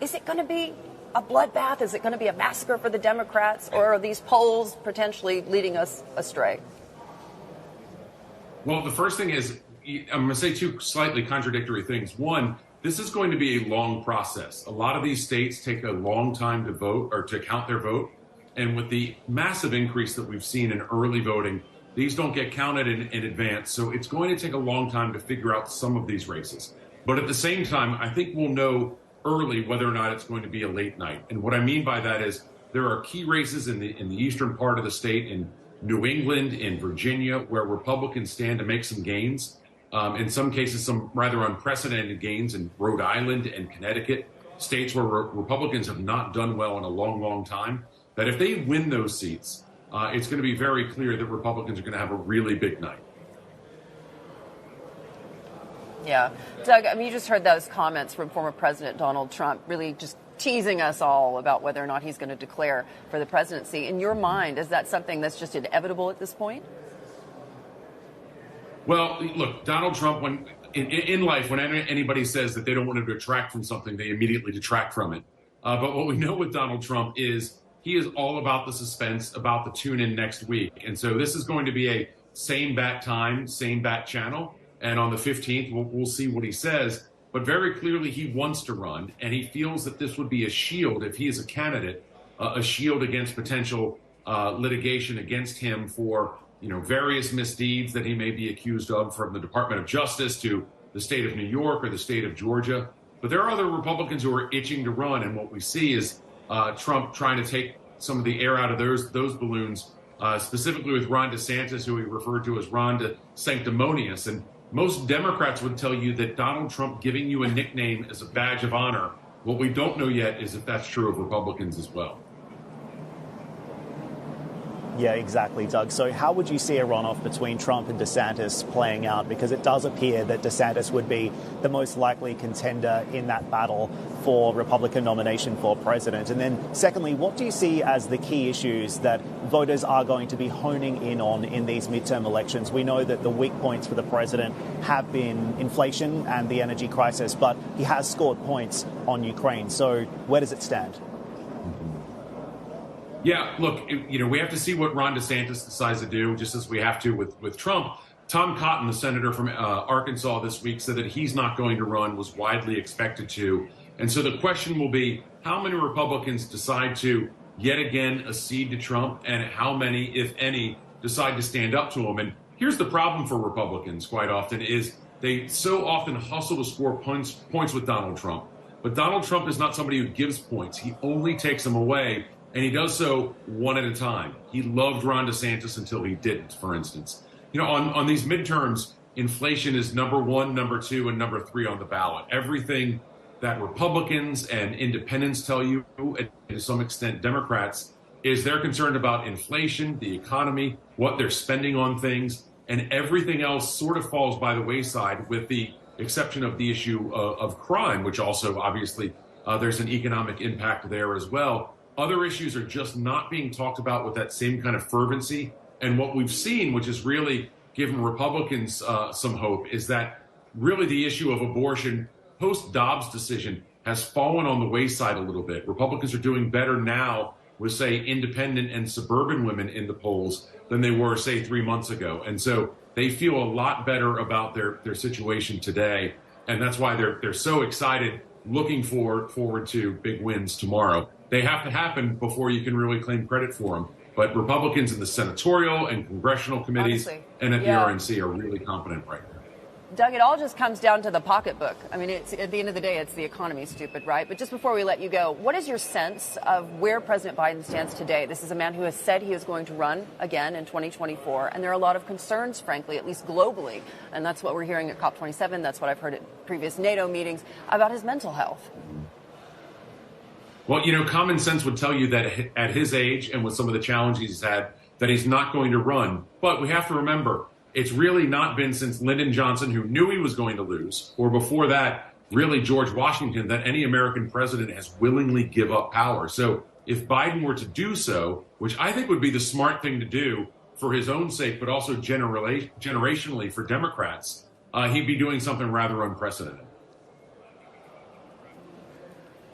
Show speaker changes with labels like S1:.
S1: Is it going to be a bloodbath? Is it going to be a massacre for the Democrats? Or are these polls potentially leading us astray?
S2: Well, the first thing is, I'm going to say two slightly contradictory things. One, this is going to be a long process. A lot of these states take a long time to vote or to count their vote. And with the massive increase that we've seen in early voting, these don't get counted in advance. So it's going to take a long time to figure out some of these races. But at the same time, I think we'll know early whether or not it's going to be a late night. And what I mean by that is there are key races in the eastern part of the state, in New England, in Virginia, where Republicans stand to make some gains. In some cases, some rather unprecedented gains in Rhode Island and Connecticut, states where Republicans have not done well in a long, long time. That if they win those seats, it's going to be very clear that Republicans are going to have a really big night.
S1: Yeah. Doug, I mean, you just heard those comments from former President Donald Trump, really just teasing us all about whether or not he's going to declare for the presidency. In your mind, is that something that's just inevitable at this point?
S2: Well, look, Donald Trump, when in life, when anybody says that they don't want to detract from something, they immediately detract from it. But what we know with Donald Trump is he is all about the suspense, about the tune in next week. And so this is going to be a same bat time, same bat channel. And on the 15th, we'll see what he says. But very clearly, he wants to run, and he feels that this would be a shield, if he is a candidate, a shield against potential litigation against him for various misdeeds that he may be accused of, from the Department of Justice to the state of New York or the state of Georgia. But there are other Republicans who are itching to run, and what we see is Trump trying to take some of the air out of those balloons, specifically with Ron DeSantis, who he referred to as Ron de Sanctimonious. And most Democrats would tell you that Donald Trump giving you a nickname is a badge of honor. What we don't know yet is if that's true of Republicans as well.
S3: Yeah, exactly, Doug. So how would you see a runoff between Trump and DeSantis playing out? Because it does appear that DeSantis would be the most likely contender in that battle for Republican nomination for president. And then secondly, what do you see as the key issues that voters are going to be honing in on in these midterm elections? We know that the weak points for the president have been inflation and the energy crisis, but he has scored points on Ukraine. So where does it stand?
S2: Yeah, look, we have to see what Ron DeSantis decides to do, just as we have to with Trump. Tom Cotton, the senator from Arkansas this week, said that he's not going to run, was widely expected to. And so the question will be, how many Republicans decide to yet again accede to Trump, and how many, if any, decide to stand up to him? And here's the problem for Republicans quite often is they so often hustle to score points with Donald Trump. But Donald Trump is not somebody who gives points. He only takes them away. And he does so one at a time. He loved Ron DeSantis until he didn't, for instance. On these midterms, inflation is number one, number two, and number three on the ballot. Everything that Republicans and independents tell you, and to some extent Democrats, is they're concerned about inflation, the economy, what they're spending on things, and everything else sort of falls by the wayside, with the exception of the issue of crime, which also obviously there's an economic impact there as well. Other issues are just not being talked about with that same kind of fervency. And what we've seen, which has really given Republicans some hope, is that really the issue of abortion post-Dobbs decision has fallen on the wayside a little bit. Republicans are doing better now with, say, independent and suburban women in the polls than they were, say, 3 months ago. And so they feel a lot better about their situation today. And that's why they're so excited, looking forward to big wins tomorrow. They have to happen before you can really claim credit for them. But Republicans in the senatorial and congressional committees and at the RNC are really confident right now.
S1: Doug, it all just comes down to the pocketbook. I mean, it's, at the end of the day, it's the economy, stupid, right? But just before we let you go, what is your sense of where President Biden stands today? This is a man who has said he is going to run again in 2024. And there are a lot of concerns, frankly, at least globally. And that's what we're hearing at COP27. That's what I've heard at previous NATO meetings about his mental health.
S2: Well, common sense would tell you that at his age and with some of the challenges he's had, that he's not going to run. But we have to remember, it's really not been since Lyndon Johnson, who knew he was going to lose, or before that, really George Washington, that any American president has willingly give up power. So if Biden were to do so, which I think would be the smart thing to do for his own sake, but also generationally for Democrats, he'd be doing something rather unprecedented.